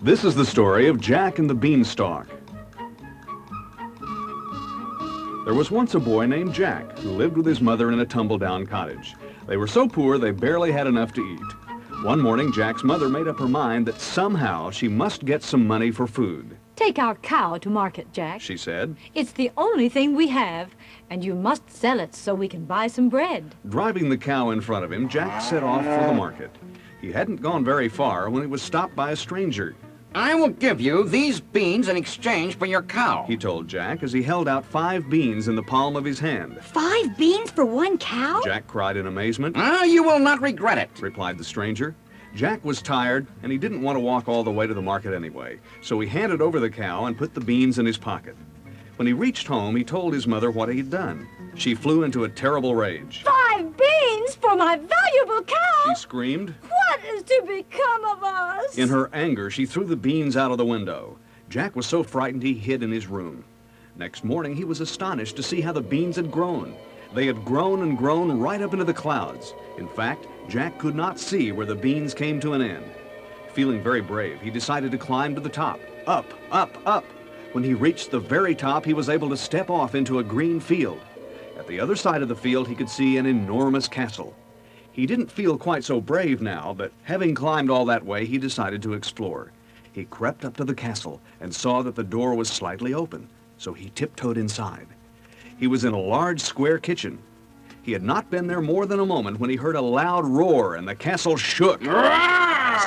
This is the story of Jack and the Beanstalk. There was once a boy named Jack who lived with his mother in a tumble-down cottage. They were so poor they barely had enough to eat. One morning, Jack's mother made up her mind that somehow she must get some money for food. Take our cow to market, Jack, she said. It's the only thing we have, and you must sell it so we can buy some bread. Driving the cow in front of him, Jack set off for the market. He hadn't gone very far when he was stopped by a stranger. I will give you these beans in exchange for your cow, he told Jack as he held out 5 beans in the palm of his hand. 5 beans for one cow? Jack cried in amazement. You will not regret it, replied the stranger. Jack was tired, and he didn't want to walk all the way to the market anyway, so he handed over the cow and put the beans in his pocket. When he reached home, he told his mother what he'd done. She flew into a terrible rage. 5 beans for my valuable cow! She screamed. What is to become of us? In her anger, she threw the beans out of the window. Jack was so frightened he hid in his room. Next morning, he was astonished to see how the beans had grown. They had grown and grown right up into the clouds. In fact, Jack could not see where the beans came to an end. Feeling very brave, he decided to climb to the top. Up, up, up. When he reached the very top, he was able to step off into a green field. At the other side of the field, he could see an enormous castle. He didn't feel quite so brave now, but having climbed all that way, he decided to explore. He crept up to the castle and saw that the door was slightly open, so he tiptoed inside. He was in a large square kitchen. He had not been there more than a moment when he heard a loud roar and the castle shook.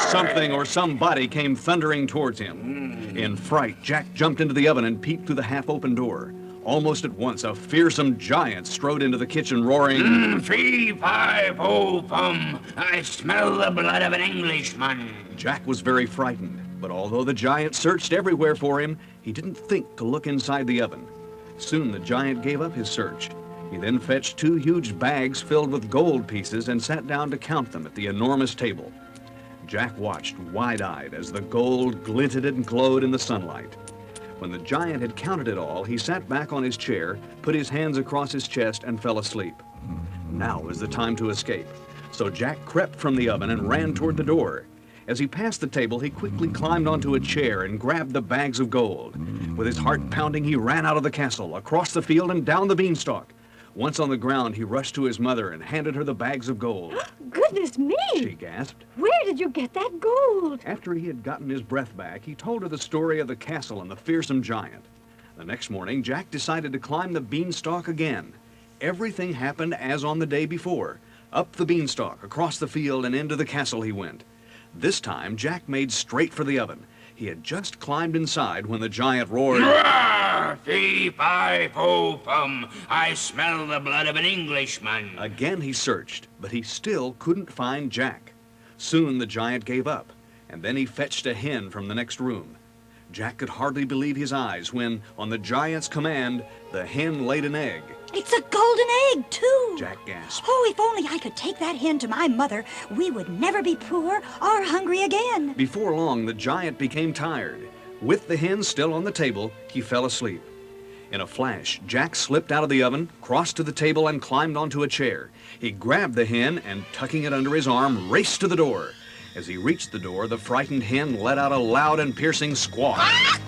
Something or somebody came thundering towards him. In fright, Jack jumped into the oven and peeped through the half-open door. Almost at once, a fearsome giant strode into the kitchen, roaring, Fee, fi, fo, fum, I smell the blood of an Englishman. Jack was very frightened, but although the giant searched everywhere for him, he didn't think to look inside the oven. Soon the giant gave up his search. He then fetched 2 huge bags filled with gold pieces and sat down to count them at the enormous table. Jack watched wide-eyed as the gold glinted and glowed in the sunlight. When the giant had counted it all, he sat back on his chair, put his hands across his chest, and fell asleep. Now was the time to escape. So Jack crept from the oven and ran toward the door. As he passed the table, he quickly climbed onto a chair and grabbed the bags of gold. With his heart pounding, he ran out of the castle, across the field, and down the beanstalk. Once on the ground, he rushed to his mother and handed her the bags of gold. Goodness me! She gasped. Where did you get that gold? After he had gotten his breath back, he told her the story of the castle and the fearsome giant. The next morning, Jack decided to climb the beanstalk again. Everything happened as on the day before. Up the beanstalk, across the field, and into the castle he went. This time, Jack made straight for the oven. He had just climbed inside when the giant roared, Fee, fi, fo, fum, I smell the blood of an Englishman. Again he searched, but he still couldn't find Jack. Soon the giant gave up, and then he fetched a hen from the next room. Jack could hardly believe his eyes when, on the giant's command, the hen laid an egg. It's a golden egg, too. Jack gasped. Oh, if only I could take that hen to my mother, we would never be poor or hungry again. Before long, the giant became tired. With the hen still on the table, he fell asleep. In a flash, Jack slipped out of the oven, crossed to the table, and climbed onto a chair. He grabbed the hen and, tucking it under his arm, raced to the door. As he reached the door, the frightened hen let out a loud and piercing squawk.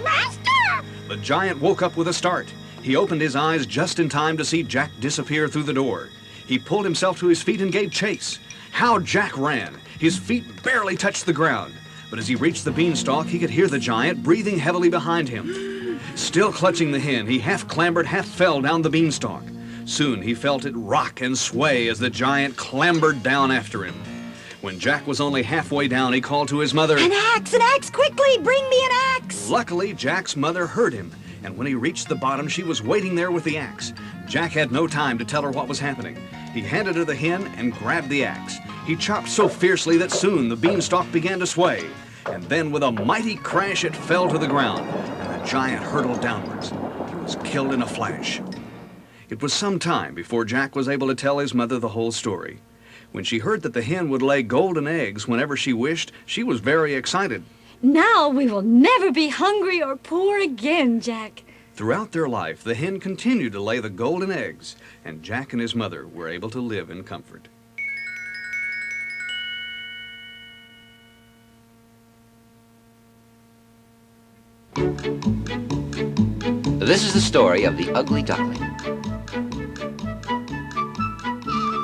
Master! The giant woke up with a start. He opened his eyes just in time to see Jack disappear through the door. He pulled himself to his feet and gave chase. How Jack ran! His feet barely touched the ground. But as he reached the beanstalk, he could hear the giant breathing heavily behind him. Still clutching the hen, he half clambered, half fell down the beanstalk. Soon he felt it rock and sway as the giant clambered down after him. When Jack was only halfway down, he called to his mother, An axe, quickly, bring me an axe! Luckily, Jack's mother heard him, and when he reached the bottom, she was waiting there with the axe. Jack had no time to tell her what was happening. He handed her the hen and grabbed the axe. He chopped so fiercely that soon the beanstalk began to sway. And then with a mighty crash, it fell to the ground, and the giant hurtled downwards. He was killed in a flash. It was some time before Jack was able to tell his mother the whole story. When she heard that the hen would lay golden eggs whenever she wished, she was very excited. Now we will never be hungry or poor again, Jack. Throughout their life, the hen continued to lay the golden eggs, and Jack and his mother were able to live in comfort. This is the story of the ugly duckling.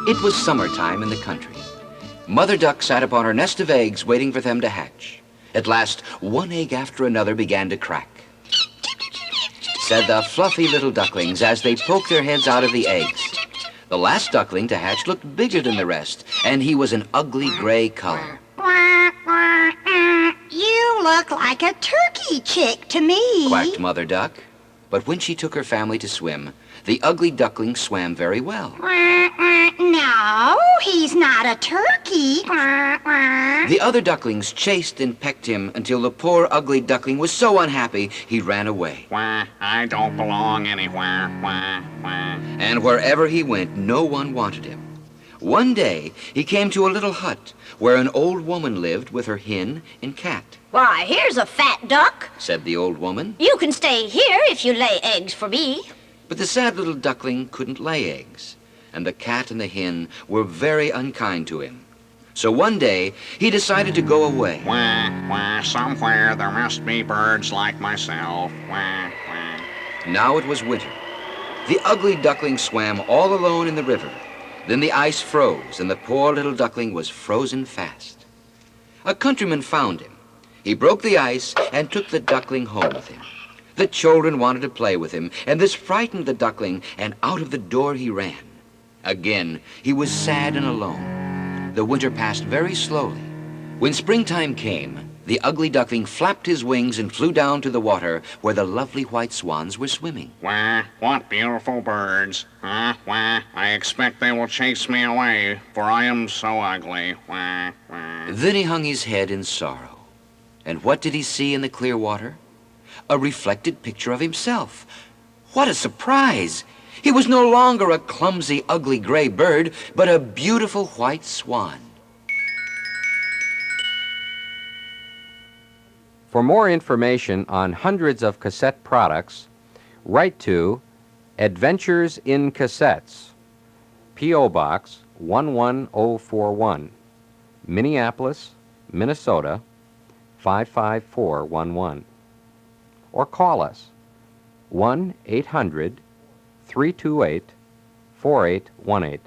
It was summertime in the country. Mother Duck sat upon her nest of eggs waiting for them to hatch. At last, one egg after another began to crack. Said the fluffy little ducklings as they poked their heads out of the eggs. The last duckling to hatch looked bigger than the rest, and he was an ugly gray color. You look like a turkey chick to me. Quacked Mother Duck. But when she took her family to swim, the ugly duckling swam very well. No, he's not a turkey. The other ducklings chased and pecked him until the poor ugly duckling was so unhappy he ran away. I don't belong anywhere. And wherever he went, no one wanted him. One day, he came to a little hut where an old woman lived with her hen and cat. Why, here's a fat duck. Said the old woman. You can stay here if you lay eggs for me. But the sad little duckling couldn't lay eggs, and the cat and the hen were very unkind to him. So one day, he decided to go away. Somewhere there must be birds like myself. Now it was winter. The ugly duckling swam all alone in the river. Then the ice froze, and the poor little duckling was frozen fast. A countryman found him. He broke the ice and took the duckling home with him. The children wanted to play with him, and this frightened the duckling, and out of the door he ran. Again, he was sad and alone. The winter passed very slowly. When springtime came, the ugly duckling flapped his wings and flew down to the water where the lovely white swans were swimming. What beautiful birds. I expect they will chase me away, for I am so ugly. Then he hung his head in sorrow. And what did he see in the clear water? A reflected picture of himself. What a surprise! He was no longer a clumsy, ugly gray bird, but a beautiful white swan. For more information on hundreds of cassette products, write to Adventures in Cassettes, P.O. Box 11041, Minneapolis, Minnesota 55411. Or call us 1-800-328-4818.